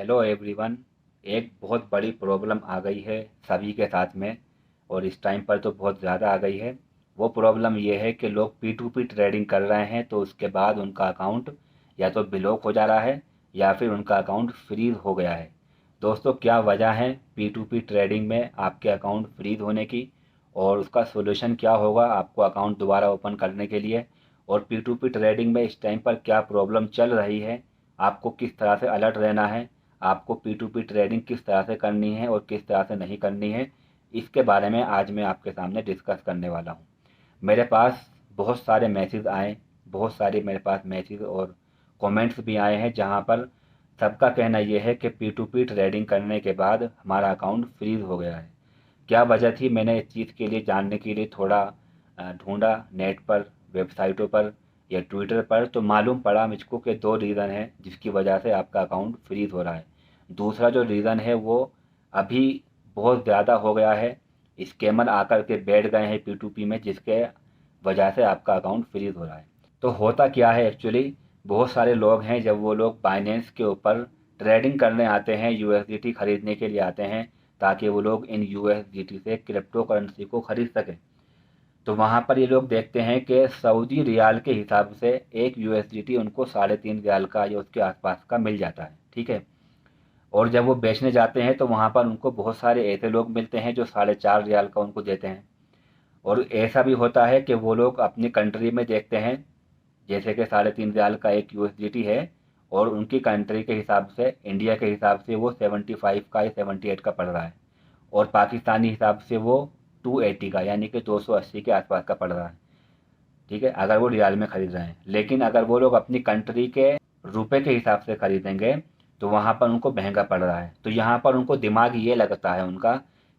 Hello everyone. एक बहुत बड़ी प्रॉब्लम आ गई है सभी के साथ में, और इस टाइम पर तो बहुत ज़्यादा आ गई है। वो प्रॉब्लम ये है कि लोग पी टू पी ट्रेडिंग कर रहे हैं तो उसके बाद उनका अकाउंट या तो ब्लॉक हो जा रहा है या फिर उनका अकाउंट फ्रीज़ हो गया है। दोस्तों, क्या वजह है पी टू पी ट्रेडिंग में आपके अकाउंट फ्रीज़ होने की, और उसका सोल्यूशन क्या होगा आपको अकाउंट दोबारा ओपन करने के लिए, और पी टू पी ट्रेडिंग में इस टाइम पर क्या प्रॉब्लम चल रही है, आपको किस तरह से अलर्ट रहना है, आपको पी टू पी ट्रेडिंग किस तरह से करनी है और किस तरह से नहीं करनी है, इसके बारे में आज मैं आपके सामने डिस्कस करने वाला हूँ। मेरे पास बहुत सारे मैसेज आए, बहुत सारे मेरे पास मैसेज और कमेंट्स भी आए हैं, जहाँ पर सबका कहना यह है कि पी टू पी ट्रेडिंग करने के बाद हमारा अकाउंट फ्रीज हो गया है। क्या वजह थी, मैंने इस चीज़ के लिए जानने के लिए थोड़ा ढूंढा नेट पर, वेबसाइटों पर या ट्विटर पर, तो मालूम पड़ा मुझको कि दो रीज़न है जिसकी वजह से आपका अकाउंट फ्रीज हो रहा है। दूसरा जो रीज़न है वो अभी बहुत ज़्यादा हो गया है, स्कैमर आकर के बैठ गए हैं पी टू पी में, जिसके वजह से आपका अकाउंट फ्रीज हो रहा है। तो होता क्या है एक्चुअली, बहुत सारे लोग हैं, जब वो लोग बाइनेंस के ऊपर ट्रेडिंग करने आते हैं, यूएसडीटी खरीदने के लिए आते हैं, ताकि वो लोग इन यूएसडीटी से क्रिप्टो करेंसी को खरीद सकें। तो वहाँ पर ये लोग देखते हैं कि सऊदी रियाल के हिसाब से एक यूएसडीटी उनको 3.5 रियाल का या उसके आसपास का मिल जाता है, ठीक है। और जब वो बेचने जाते हैं तो वहाँ पर उनको बहुत सारे ऐसे लोग मिलते हैं जो 4.5 रियाल का उनको देते हैं। और ऐसा भी होता है कि वो लोग अपनी कंट्री में देखते हैं, जैसे कि 3.5 रियाल का एक यूएसडीटी है, और उनकी कंट्री के हिसाब से, इंडिया के हिसाब से वो 75 का या 78 का पड़ रहा है, और पाकिस्तानी हिसाब से वो 280 का यानी कि 280 के आसपास का पड़ रहा है, ठीक है, अगर वो रियाल में खरीद रहे हैं। लेकिन अगर वो लोग अपनी कंट्री के रुपए के हिसाब से खरीदेंगे तो वहाँ पर उनको महंगा पड़ रहा है। तो यहाँ पर उनको दिमाग ये लगता है उनका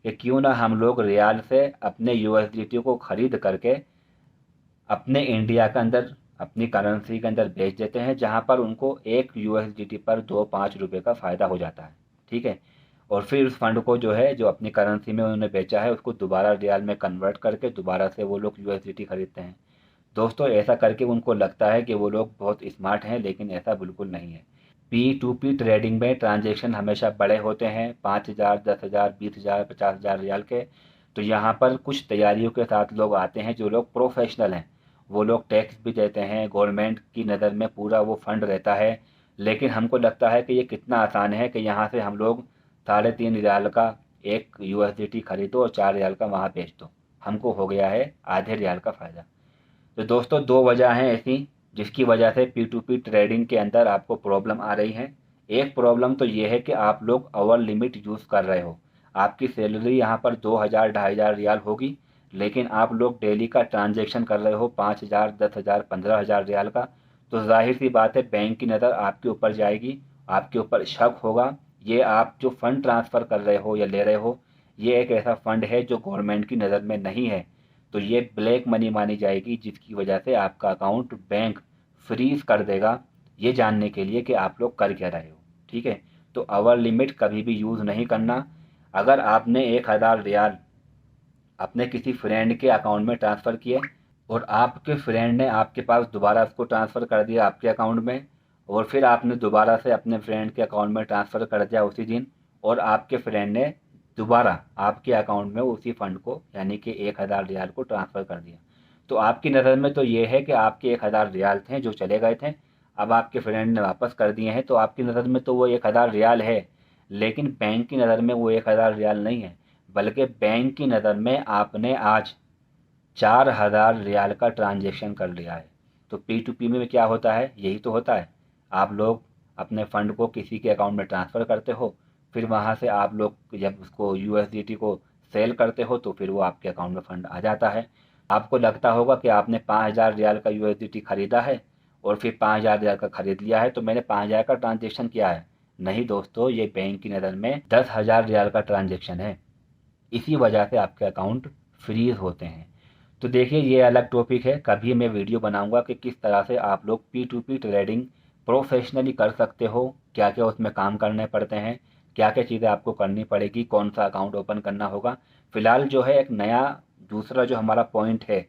कि क्यों ना हम लोग रियाल से अपने यूएसडीटी को खरीद करके अपने इंडिया के अंदर अपनी करेंसी के अंदर बेच देते हैं, जहाँ पर उनको एक यूएसडीटी पर 2-5 रुपये का फ़ायदा हो जाता है, ठीक है। और फिर उस फंड को जो है, जो अपनी करेंसी में उन्होंने बेचा है, उसको दोबारा रियाल में कन्वर्ट करके दोबारा से वो लोग यूएसडीटी खरीदते हैं। दोस्तों, ऐसा करके उनको लगता है कि वो लोग बहुत स्मार्ट हैं, लेकिन ऐसा बिल्कुल नहीं है। पी टू पी ट्रेडिंग में ट्रांजैक्शन हमेशा बड़े होते हैं, 5,000, 10,000, 20,000, 50,000 रियाल के। तो यहाँ पर कुछ तैयारियों के साथ लोग आते हैं, जो लोग प्रोफेशनल हैं। वो लोग टैक्स भी देते हैं, गवर्नमेंट की नज़र में पूरा वो फंड रहता है। लेकिन हमको लगता है कि ये कितना आसान है कि यहाँ से हम लोग 3.5 रियाल का एक यूएसडीटी खरीदो और 4 रियाल का वहाँ बेच दो, हमको हो गया है आधे रियाल का फ़ायदा। तो दोस्तों, दो वजह हैं ऐसी जिसकी वजह से पी टू पी ट्रेडिंग के अंदर आपको प्रॉब्लम आ रही है। एक प्रॉब्लम तो ये है कि आप लोग ओवर लिमिट यूज़ कर रहे हो। आपकी सैलरी यहाँ पर 2,000 2,500 रियाल होगी, लेकिन आप लोग डेली का ट्रांजैक्शन कर रहे हो 5,000, 10,000, 15,000 रियाल का। तो जाहिर सी बात है, बैंक की नज़र आपके ऊपर जाएगी, आपके ऊपर शक होगा। ये आप जो फंड ट्रांसफ़र कर रहे हो या ले रहे हो, ये एक ऐसा फंड है जो गवर्नमेंट की नज़र में नहीं है। तो ये ब्लैक मनी मानी जाएगी, जिसकी वजह से आपका अकाउंट बैंक फ्रीज कर देगा, ये जानने के लिए कि आप लोग कर क्या रहे हो, ठीक है। तो ओवर लिमिट कभी भी यूज़ नहीं करना। अगर आपने 1,000 रियाल अपने किसी फ्रेंड के अकाउंट में ट्रांसफ़र किए, और आपके फ्रेंड ने आपके पास दोबारा उसको ट्रांसफ़र कर दिया आपके अकाउंट में, और फिर आपने दोबारा से अपने फ्रेंड के अकाउंट में ट्रांसफ़र कर दिया उसी दिन, और आपके फ्रेंड ने दोबारा आपके अकाउंट में उसी फंड को यानी कि 1,000 रियाल को ट्रांसफ़र कर दिया। तो आपकी नज़र में तो ये है कि आपके 1,000 रियाल थे जो चले गए थे, अब आपके फ्रेंड ने वापस कर दिए हैं, तो आपकी नज़र में तो वो 1,000 रियाल है। लेकिन बैंक की नज़र में वो 1,000 रियाल नहीं है, बल्कि बैंक की नज़र में आपने आज 4,000 रियाल का ट्रांजैक्शन कर लिया है। तो पी टू पी में क्या होता है, यही तो होता है। आप लोग अपने फ़ंड को किसी के अकाउंट में ट्रांसफ़र करते हो, फिर वहाँ से आप लोग जब उसको यूएसडीटी को सेल करते हो तो फिर वो आपके अकाउंट में फ़ंड आ जाता है। आपको लगता होगा कि आपने 5,000 रियाल का यूएसडीटी खरीदा है और फिर 5,000 रियाल का खरीद लिया है, तो मैंने 5,000 का ट्रांजेक्शन किया है। नहीं दोस्तों, ये बैंक की नज़र में 10,000 रियाल का ट्रांजेक्शन है। इसी वजह से आपके अकाउंट फ्रीज होते हैं। तो देखिए, ये अलग टॉपिक है, कभी मैं वीडियो बनाऊंगा कि किस तरह से आप लोग P to P trading professionally कर सकते हो, क्या क्या उसमें काम करने पड़ते हैं, क्या क्या चीज़ें आपको करनी पड़ेगी, कौन सा अकाउंट ओपन करना होगा। फ़िलहाल जो है एक नया दूसरा जो हमारा पॉइंट है,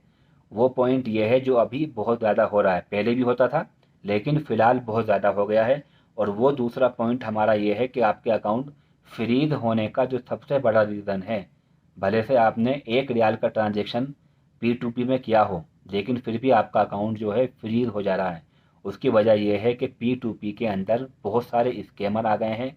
वो पॉइंट ये है जो अभी बहुत ज़्यादा हो रहा है, पहले भी होता था लेकिन फ़िलहाल बहुत ज़्यादा हो गया है। और वो दूसरा पॉइंट हमारा ये है कि आपके अकाउंट फ्रीज होने का जो सबसे बड़ा रीज़न है, भले से आपने 1 रियाल का ट्रांजेक्शन P2P में किया हो, लेकिन फिर भी आपका अकाउंट जो है फ्रीज हो जा रहा है। उसकी वजह यह है कि P2P के अंदर बहुत सारे स्कैमर आ गए हैं।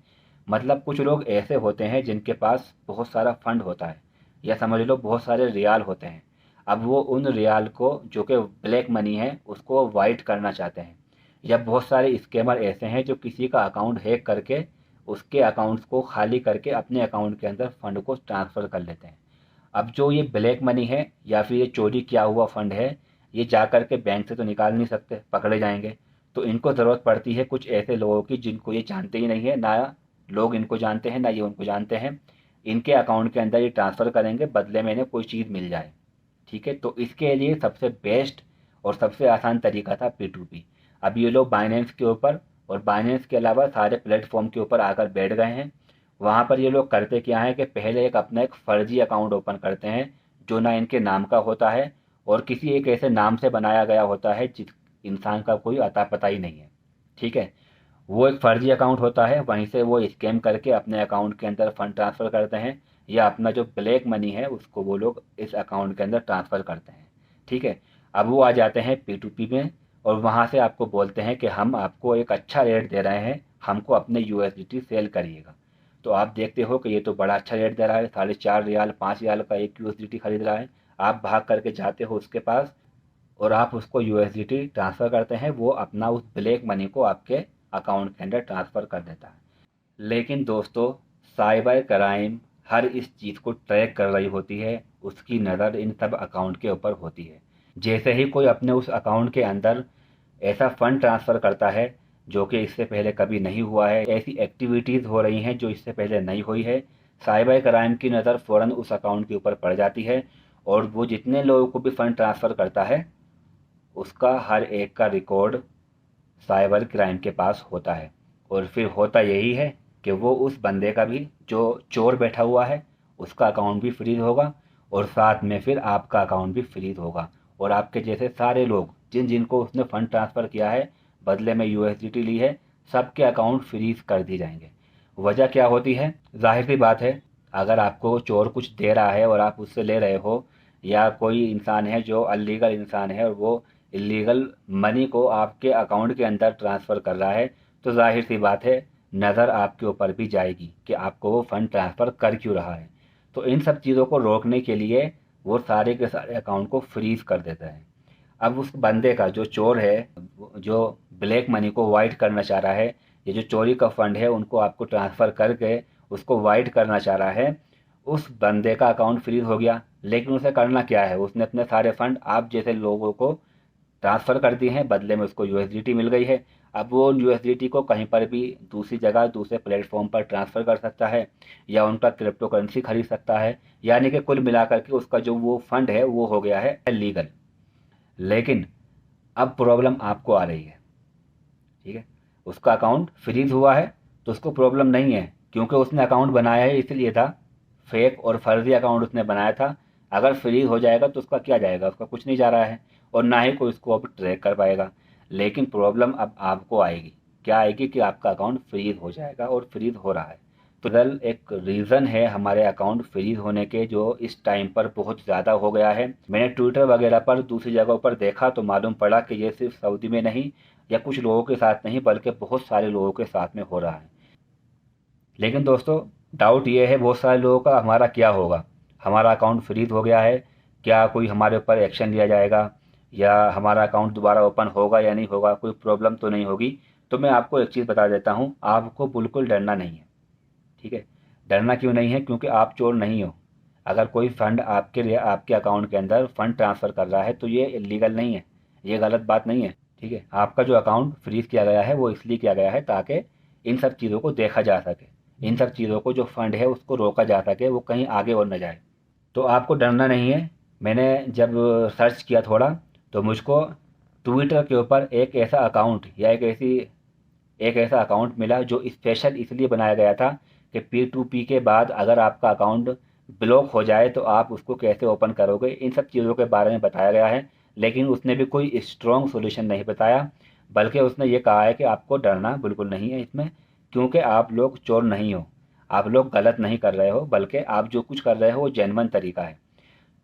मतलब कुछ लोग ऐसे होते हैं जिनके पास बहुत सारा फंड होता है, या समझ लो बहुत सारे रियाल होते हैं। अब वो उन रियाल को, जो कि ब्लैक मनी है, उसको वाइट करना चाहते हैं। या बहुत सारे स्कैमर ऐसे हैं जो किसी का अकाउंट हैक करके उसके अकाउंट्स को खाली करके अपने अकाउंट के अंदर फंड को ट्रांसफ़र कर लेते हैं। अब जो ये ब्लैक मनी है या फिर ये चोरी किया हुआ फंड है, ये जा कर के बैंक से तो निकाल नहीं सकते, पकड़े जाएंगे। तो इनको ज़रूरत पड़ती है कुछ ऐसे लोगों की जिनको ये जानते ही नहीं है, ना लोग इनको जानते हैं ना ये उनको जानते हैं। इनके अकाउंट के अंदर ये ट्रांसफ़र करेंगे, बदले में इन्हें कोई चीज़ मिल जाए। ठीक है, तो इसके लिए सबसे बेस्ट और सबसे आसान तरीका था P2P। अब ये लोग बाइनेंस के ऊपर और बाइनेंस के अलावा सारे प्लेटफॉर्म के ऊपर आकर बैठ गए हैं। वहाँ पर ये लोग करते क्या है कि पहले अपना एक फ़र्जी अकाउंट ओपन करते हैं, जो ना इनके नाम का होता है और किसी एक ऐसे नाम से बनाया गया होता है जिस इंसान का कोई अता पता ही नहीं है। ठीक है, वो एक फ़र्जी अकाउंट होता है, वहीं से वो स्कैम करके अपने अकाउंट के अंदर फ़ंड ट्रांसफ़र करते हैं, या अपना जो ब्लैक मनी है उसको वो लोग इस अकाउंट के अंदर ट्रांसफ़र करते हैं। ठीक है, अब वो आ जाते हैं P2P में और वहाँ से आपको बोलते हैं कि हम आपको एक अच्छा रेट दे रहे हैं, हमको अपने USDT सेल करिएगा। तो आप देखते हो कि ये तो बड़ा अच्छा रेट दे रहा है, 4.5 रियाल 5 रियाल का एक USDT खरीद रहा है। आप भाग करके जाते हो उसके पास और आप उसको USDT ट्रांसफ़र करते हैं, वो अपना उस ब्लैक मनी को आपके अकाउंट के अंदर ट्रांसफ़र कर देता है। लेकिन दोस्तों, साइबर क्राइम हर इस चीज़ को ट्रैक कर रही होती है, उसकी नज़र इन सब अकाउंट के ऊपर होती है। जैसे ही कोई अपने उस अकाउंट के अंदर ऐसा फ़ंड ट्रांसफ़र करता है जो कि इससे पहले कभी नहीं हुआ है, ऐसी एक्टिविटीज़ हो रही हैं जो इससे पहले नहीं हुई है, साइबर क्राइम की नज़र फ़ौरन उस अकाउंट के ऊपर पड़ जाती है और वो जितने लोगों को भी फ़ंड ट्रांसफ़र करता है उसका हर एक का रिकॉर्ड साइबर क्राइम के पास होता है। और फिर होता यही है कि वो उस बंदे का भी, जो चोर बैठा हुआ है, उसका अकाउंट भी फ्रीज होगा और साथ में फिर आपका अकाउंट भी फ्रीज होगा और आपके जैसे सारे लोग जिन जिनको उसने फ़ंड ट्रांसफ़र किया है, बदले में USDT ली है, सबके अकाउंट फ्रीज कर दिए जाएंगे। वजह क्या होती है? जाहिर सी बात है, अगर आपको चोर कुछ दे रहा है और आप उससे ले रहे हो, या कोई इंसान है जो अलीगल इंसान है और वो इलीगल मनी को आपके अकाउंट के अंदर ट्रांसफ़र कर रहा है, तो जाहिर सी बात है नज़र आपके ऊपर भी जाएगी कि आपको वो फ़ंड ट्रांसफ़र कर क्यों रहा है। तो इन सब चीज़ों को रोकने के लिए वो सारे के सारे अकाउंट को फ्रीज़ कर देता है। अब उस बंदे का, जो चोर है, जो ब्लैक मनी को वाइट करना चाह रहा है, ये जो चोरी का फंड है उनको आपको ट्रांसफ़र करके उसको वाइट करना चाह रहा है, उस बंदे का अकाउंट फ्रीज हो गया। लेकिन उसे करना क्या है? उसने अपने सारे फंड आप जैसे लोगों को ट्रांसफ़र कर दिए हैं, बदले में उसको USDT मिल गई है। अब वो USDT को कहीं पर भी दूसरी जगह दूसरे प्लेटफॉर्म पर ट्रांसफ़र कर सकता है या उनका क्रिप्टो करेंसी खरीद सकता है, यानी कि कुल मिलाकर के उसका जो वो फंड है वो हो गया है लीगल। लेकिन अब प्रॉब्लम आपको आ रही है। ठीक है, उसका अकाउंट फ्रीज हुआ है तो उसको प्रॉब्लम नहीं है, क्योंकि उसने अकाउंट बनाया है इसलिए था, फेक और फर्जी अकाउंट उसने बनाया था। अगर फ्रीज हो जाएगा तो उसका क्या जाएगा? उसका कुछ नहीं जा रहा है और ना ही कोई उसको अब ट्रैक कर पाएगा। लेकिन प्रॉब्लम अब आपको आएगी। क्या आएगी? कि आपका अकाउंट फ्रीज हो जाएगा और फ्रीज हो रहा है। तो दरअसल एक रीज़न है हमारे अकाउंट फ्रीज होने के, जो इस टाइम पर बहुत ज़्यादा हो गया है। मैंने ट्विटर वगैरह पर दूसरी जगहों पर देखा तो मालूम पड़ा कि ये सिर्फ सऊदी में नहीं या कुछ लोगों के साथ नहीं, बल्कि बहुत सारे लोगों के साथ में हो रहा है। लेकिन दोस्तों, डाउट ये है बहुत सारे लोगों का, हमारा क्या होगा? हमारा अकाउंट फ्रीज हो गया है, क्या कोई हमारे ऊपर एक्शन लिया जाएगा या हमारा अकाउंट दोबारा ओपन होगा या नहीं होगा, कोई प्रॉब्लम तो नहीं होगी? तो मैं आपको एक चीज़ बता देता हूँ, आपको बिल्कुल डरना नहीं है। ठीक है, डरना क्यों नहीं है? क्योंकि आप चोर नहीं हो। अगर कोई फंड आपके अकाउंट के अंदर फंड ट्रांसफ़र कर रहा है तो ये इलीगल नहीं है, ये गलत बात नहीं है। ठीक है, आपका जो अकाउंट फ्रीज किया गया है वो इसलिए किया गया है ताकि इन सब चीज़ों को देखा जा सके, इन सब चीज़ों को, जो फंड है उसको रोका जा सके, वो कहीं आगे और न जाए। तो आपको डरना नहीं है। मैंने जब सर्च किया थोड़ा तो मुझको ट्विटर के ऊपर एक ऐसा अकाउंट मिला जो स्पेशल इसलिए बनाया गया था कि P2P के बाद अगर आपका अकाउंट ब्लॉक हो जाए तो आप उसको कैसे ओपन करोगे, इन सब चीज़ों के बारे में बताया गया है। लेकिन उसने भी कोई स्ट्रॉन्ग सॉल्यूशन नहीं बताया, बल्कि उसने ये कहा है कि आपको डरना बिल्कुल नहीं है इसमें, क्योंकि आप लोग चोर नहीं हो, आप लोग गलत नहीं कर रहे हो, बल्कि आप जो कुछ कर रहे हो वो जेन्युइन तरीका है।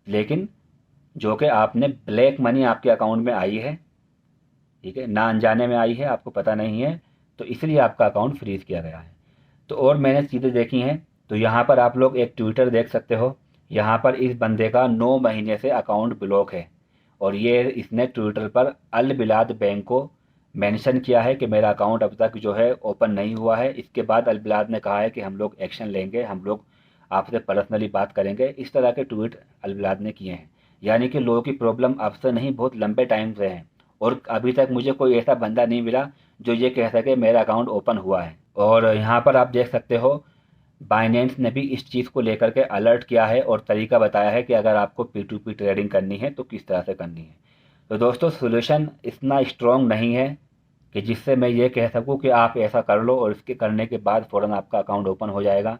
लेकिन जो कि आपने ब्लैक मनी आपके अकाउंट में आई है, ठीक है, ना अनजाने में आई है, आपको पता नहीं है, तो इसलिए आपका अकाउंट फ्रीज किया गया है। तो और मैंने चीज़ें देखी हैं, तो यहाँ पर आप लोग एक ट्विटर देख सकते हो। यहाँ पर इस बंदे का 9 महीने से अकाउंट ब्लॉक है, और ये इसने ट्विटर पर अल बिलाद बैंक को मेंशन किया है कि मेरा अकाउंट अब तक जो है ओपन नहीं हुआ है। इसके बाद अल बिलाद ने कहा है कि हम लोग एक्शन लेंगे, हम लोग आपसे पर्सनली बात करेंगे। इस तरह के ट्वीट अल बिलाद ने किए हैं। यानी कि लोगों की प्रॉब्लम अब से नहीं, बहुत लंबे टाइम से है, और अभी तक मुझे कोई ऐसा बंदा नहीं मिला जो ये कह सके मेरा अकाउंट ओपन हुआ है। और यहाँ पर आप देख सकते हो बाइनेंस ने भी इस चीज़ को लेकर के अलर्ट किया है और तरीका बताया है कि अगर आपको P2P ट्रेडिंग करनी है तो किस तरह से करनी है। तो दोस्तों, सोल्यूशन इतना स्ट्रॉन्ग नहीं है कि जिससे मैं ये कह सकूं कि आप ऐसा कर लो और इसके करने के बाद फ़ौरन आपका अकाउंट ओपन हो जाएगा।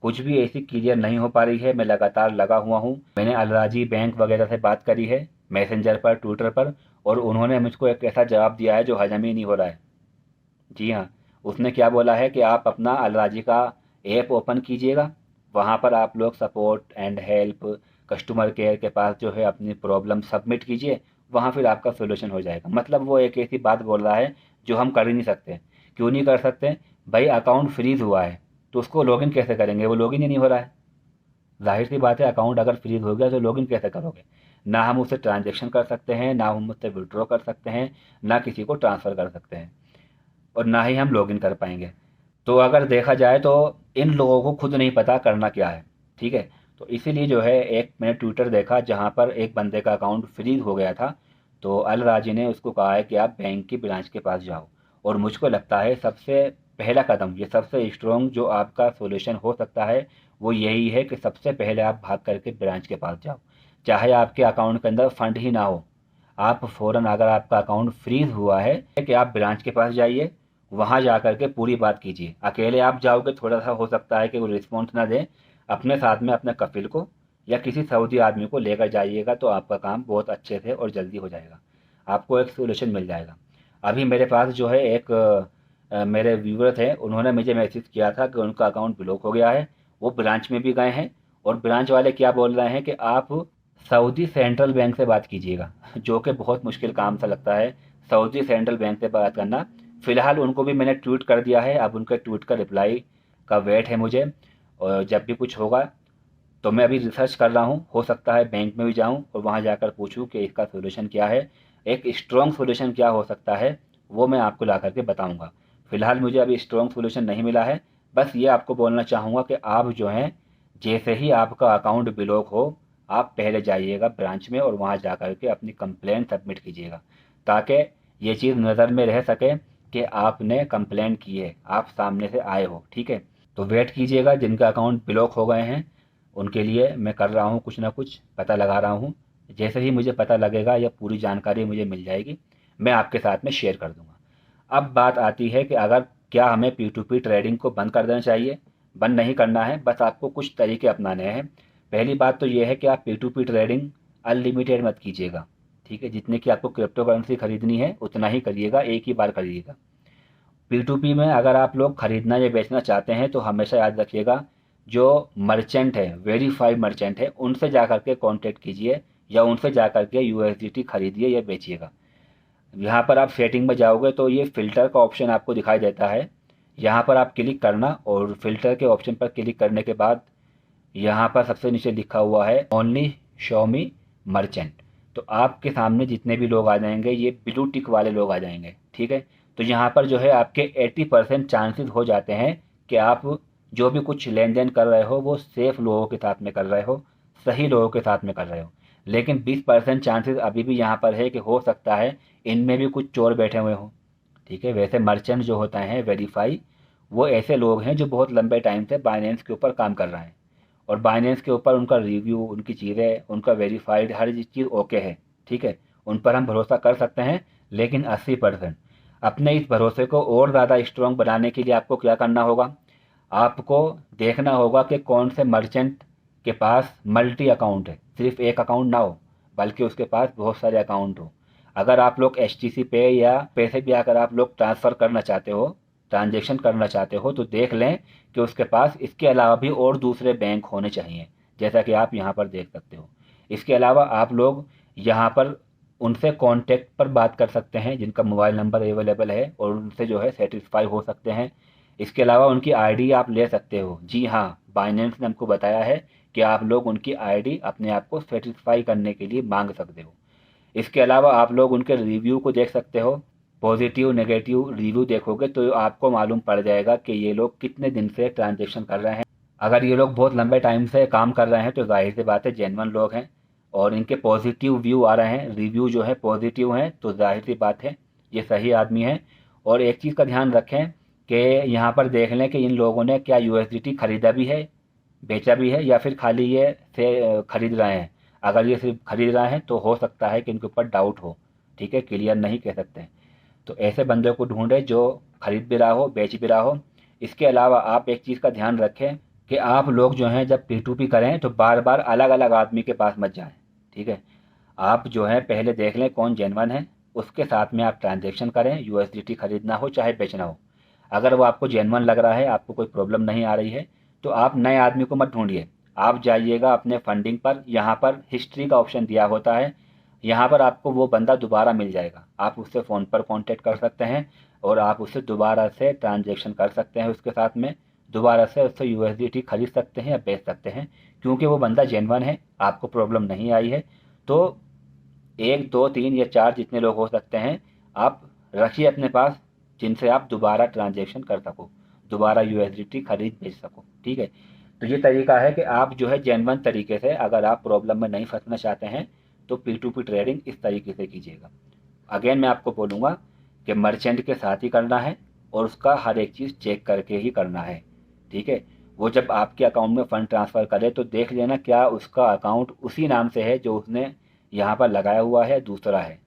कुछ भी ऐसी क्लियर नहीं हो पा रही है। मैं लगातार लगा हुआ हूँ, मैंने अलराजी बैंक वगैरह से बात करी है मैसेंजर पर, ट्विटर पर, और उन्होंने मुझको एक ऐसा जवाब दिया है जो हजम ही नहीं हो रहा है। जी हाँ, उसने क्या बोला है कि आप अपना अलराजी का ऐप ओपन कीजिएगा, वहाँ पर आप लोग support and help customer care के पास जो है अपनी प्रॉब्लम सबमिट कीजिए, वहाँ फिर आपका सोल्यूशन हो जाएगा। मतलब वो एक ऐसी बात बोल रहा है जो हम कर ही नहीं सकते। क्यों नहीं कर सकते भाई? अकाउंट फ्रीज हुआ है तो उसको लॉगिन कैसे करेंगे? वो लॉगिन ही नहीं हो रहा है। जाहिर सी बात है, अकाउंट अगर फ्रीज हो गया तो लॉगिन कैसे करोगे? ना हम उससे ट्रांजेक्शन कर सकते हैं, ना हम उससे विड्रॉ कर सकते हैं, ना किसी को ट्रांसफ़र कर सकते हैं, और ना ही हम लॉगिन कर पाएंगे। तो अगर देखा जाए तो इन लोगों को खुद नहीं पता करना क्या है, ठीक है। तो इसीलिए जो है, एक मैंने ट्विटर देखा जहाँ पर एक बंदे का अकाउंट फ्रीज हो गया था, तो अल राजी ने उसको कहा है कि आप बैंक की ब्रांच के पास जाओ। और मुझको लगता है सबसे पहला कदम, ये सबसे स्ट्रॉन्ग जो आपका सोल्यूशन हो सकता है, वो यही है कि सबसे पहले आप भाग करके ब्रांच के पास जाओ। चाहे आपके अकाउंट के अंदर फंड ही ना हो, आप फ़ौरन, अगर आपका अकाउंट फ्रीज हुआ है, कि आप ब्रांच के पास जाइए, वहाँ जा कर के पूरी बात कीजिए। अकेले आप जाओगे, थोड़ा सा हो सकता है कि वो रिस्पॉन्स ना दें, अपने साथ में अपने कफिल को या किसी सऊदी आदमी को लेकर जाइएगा, तो आपका काम बहुत अच्छे से और जल्दी हो जाएगा, आपको एक सोल्यूशन मिल जाएगा। अभी मेरे पास जो है एक मेरे व्यूवर थे, उन्होंने मुझे मैसेज किया था कि उनका अकाउंट ब्लॉक हो गया है। वो ब्रांच में भी गए हैं, और ब्रांच वाले क्या बोल रहे हैं कि आप सऊदी सेंट्रल बैंक से बात कीजिएगा, जो कि बहुत मुश्किल काम सा लगता है सऊदी सेंट्रल बैंक से बात करना। फ़िलहाल उनको भी मैंने ट्वीट कर दिया है, अब उनके ट्वीट का रिप्लाई का वेट है मुझे। और जब भी कुछ होगा तो मैं अभी रिसर्च कर रहा हूँ, हो सकता है बैंक में भी जाऊँ और वहाँ जाकर पूछूँ कि इसका सोल्यूशन क्या है, एक स्ट्रॉन्ग सोल्यूशन क्या हो सकता है, वो मैं आपको ला करके बताऊँगा। फ़िलहाल मुझे अभी स्ट्रॉन्ग सोल्यूशन नहीं मिला है। बस ये आपको बोलना चाहूँगा कि आप जो हैं, जैसे ही आपका अकाउंट ब्लॉक हो, आप पहले जाइएगा ब्रांच में और वहाँ जा कर के अपनी कंप्लेन सबमिट कीजिएगा, ताकि ये चीज़ नज़र में रह सके कि आपने कंप्लेन की है, आप सामने से आए हो, ठीक है। तो वेट कीजिएगा, जिनका अकाउंट ब्लॉक हो गए हैं उनके लिए मैं कर रहा हूँ कुछ ना कुछ, पता लगा रहा हूँ। जैसे ही मुझे पता लगेगा या पूरी जानकारी मुझे मिल जाएगी, मैं आपके साथ में शेयर कर दूँगा। अब बात आती है कि अगर क्या हमें P2P ट्रेडिंग को बंद कर देना चाहिए? बंद नहीं करना है, बस आपको कुछ तरीके अपनाने हैं। पहली बात तो ये है कि आप P2P ट्रेडिंग अनलिमिटेड मत कीजिएगा, ठीक है। जितने की आपको क्रिप्टो करेंसी खरीदनी है उतना ही करिएगा, एक ही बार करिएगा। P2P में अगर आप लोग खरीदना या बेचना चाहते हैं तो हमेशा याद रखिएगा, जो मर्चेंट है, वेरीफाइड मर्चेंट है, उनसे जा कर के कॉन्टेक्ट कीजिए, या उनसे जा कर के USDT खरीदिए या बेचिएगा। यहाँ पर आप सेटिंग में जाओगे तो ये फ़िल्टर का ऑप्शन आपको दिखाई देता है, यहाँ पर आप क्लिक करना, और फ़िल्टर के ऑप्शन पर क्लिक करने के बाद यहाँ पर सबसे नीचे लिखा हुआ है ओनली शो मी मर्चेंट। तो आपके सामने जितने भी लोग आ जाएंगे, ये ब्लू टिक वाले लोग आ जाएंगे, ठीक है। तो यहाँ पर जो है आपके 80% चांसेस हो जाते हैं कि आप जो भी कुछ लेन देन कर रहे हो वो सेफ लोगों के साथ में कर रहे हो, सही लोगों के साथ में कर रहे हो। लेकिन 20% चांसेस अभी भी यहाँ पर है कि हो सकता है इनमें भी कुछ चोर बैठे हुए हों, ठीक है। वैसे मर्चेंट जो होता है वेरीफाई, वो ऐसे लोग हैं जो बहुत लंबे टाइम से बाइनेंस के ऊपर काम कर रहे हैं, और बाइनेंस के ऊपर उनका रिव्यू, उनकी चीज़ें, उनका वेरीफाइड हर चीज़ ओके है, ठीक है। उन पर हम भरोसा कर सकते हैं। लेकिन 80%, अपने इस भरोसे को और ज़्यादा स्ट्रॉन्ग बनाने के लिए आपको क्या करना होगा? आपको देखना होगा कि कौन से मर्चेंट के पास मल्टी अकाउंट है, सिर्फ एक अकाउंट ना हो, बल्कि उसके पास बहुत सारे अकाउंट हो। अगर आप लोग HTC पे या पैसे भी अगर आप लोग ट्रांसफ़र करना चाहते हो, ट्रांजेक्शन करना चाहते हो, तो देख लें कि उसके पास इसके अलावा भी और दूसरे बैंक होने चाहिए, जैसा कि आप यहाँ पर देख सकते हो। इसके अलावा आप लोग यहाँ पर उनसे कॉन्टैक्ट पर बात कर सकते हैं जिनका मोबाइल नंबर अवेलेबल है, और उनसे जो है सेटिस्फाई हो सकते हैं। इसके अलावा उनकी आईडी आप ले सकते हो। जी हाँ, बाइनेंस ने हमको बताया है कि आप लोग उनकी आईडी अपने आप को सेटिस्फाई करने के लिए मांग सकते हो। इसके अलावा आप लोग उनके रिव्यू को देख सकते हो। पॉजिटिव नेगेटिव रिव्यू देखोगे तो आपको मालूम पड़ जाएगा कि ये लोग कितने दिन से ट्रांजेक्शन कर रहे हैं। अगर ये लोग बहुत लंबे टाइम से काम कर रहे हैं तो जाहिर सी बात है जेन्युइन लोग हैं, और इनके पॉजिटिव व्यू आ रहे हैं, रिव्यू जो है पॉजिटिव हैं, तो जाहिर सी बात है ये सही आदमी है। और एक चीज़ का ध्यान रखें कि यहाँ पर देख लें कि इन लोगों ने क्या USDT खरीदा भी है, बेचा भी है, या फिर खाली ये से खरीद रहे हैं। अगर ये सिर्फ खरीद रहे हैं तो हो सकता है कि इनके ऊपर डाउट हो, ठीक है, क्लियर नहीं कह सकते हैं। तो ऐसे बंदे को ढूंढे जो खरीद भी रहा हो, बेच भी रहा हो। इसके अलावा आप एक चीज़ का ध्यान रखें कि आप लोग जो हैं जब P2P करें तो बार बार अलग अलग आदमी के पास मत जाएं, ठीक है। आप जो है पहले देख लें कौन जेन्युइन है, उसके साथ में आप ट्रांजेक्शन करें, USDT खरीदना हो चाहे बेचना हो। अगर वो आपको जेन्युइन लग रहा है, आपको कोई प्रॉब्लम नहीं आ रही है, तो आप नए आदमी को मत ढूंढिए। आप जाइएगा अपने फंडिंग पर, यहाँ पर हिस्ट्री का ऑप्शन दिया होता है, यहाँ पर आपको वो बंदा दोबारा मिल जाएगा। आप उससे फ़ोन पर कांटेक्ट कर सकते हैं और आप उससे दोबारा से ट्रांजेक्शन कर सकते हैं, उसके साथ में दोबारा से उससे USDT खरीद सकते हैं या बेच सकते हैं, क्योंकि वो बंदा जेन्युइन है, आपको प्रॉब्लम नहीं आई है। तो 1 2 3 या 4 जितने लोग हो सकते हैं आप रखिए अपने पास, जिनसे आप दोबारा ट्रांजेक्शन कर सको, दोबारा USDT खरीद भेज सको, ठीक है। तो ये तरीका है कि आप जो है जेन्युइन तरीके से, अगर आप प्रॉब्लम में नहीं फंसना चाहते हैं तो P2P ट्रेडिंग इस तरीके से कीजिएगा। अगेन मैं आपको बोलूँगा कि मर्चेंट के साथ ही करना है और उसका हर एक चीज़ चेक करके ही करना है, ठीक है। वो जब आपके अकाउंट में फ़ंड ट्रांसफ़र करे तो देख लेना क्या उसका अकाउंट उसी नाम से है जो उसने यहाँ पर लगाया हुआ है, दूसरा है।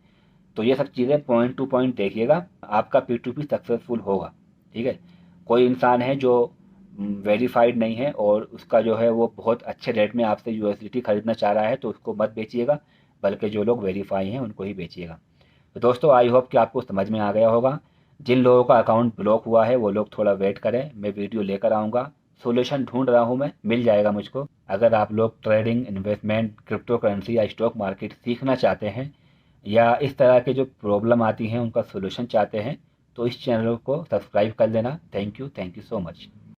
तो ये सब चीज़ें पॉइंट टू पॉइंट देखिएगा, आपका P2P सक्सेसफुल होगा, ठीक है। कोई इंसान है जो वेरीफाइड नहीं है और उसका जो है वो बहुत अच्छे रेट में आपसे USDT खरीदना चाह रहा है, तो उसको मत बेचिएगा, बल्कि जो लोग वेरीफाई हैं उनको ही बेचिएगा। तो दोस्तों आई होप कि आपको समझ में आ गया होगा। जिन लोगों का अकाउंट ब्लॉक हुआ है वो लोग थोड़ा वेट करें, मैं वीडियो लेकर आऊँगा, सोल्यूशन ढूंढ रहा हूँ मैं, मिल जाएगा मुझको। अगर आप लोग ट्रेडिंग, इन्वेस्टमेंट, क्रिप्टो करेंसी या स्टॉक मार्केट सीखना चाहते हैं, या इस तरह के जो प्रॉब्लम आती हैं उनका सोल्यूशन चाहते हैं, तो इस चैनल को सब्सक्राइब कर लेना। Thank you so much.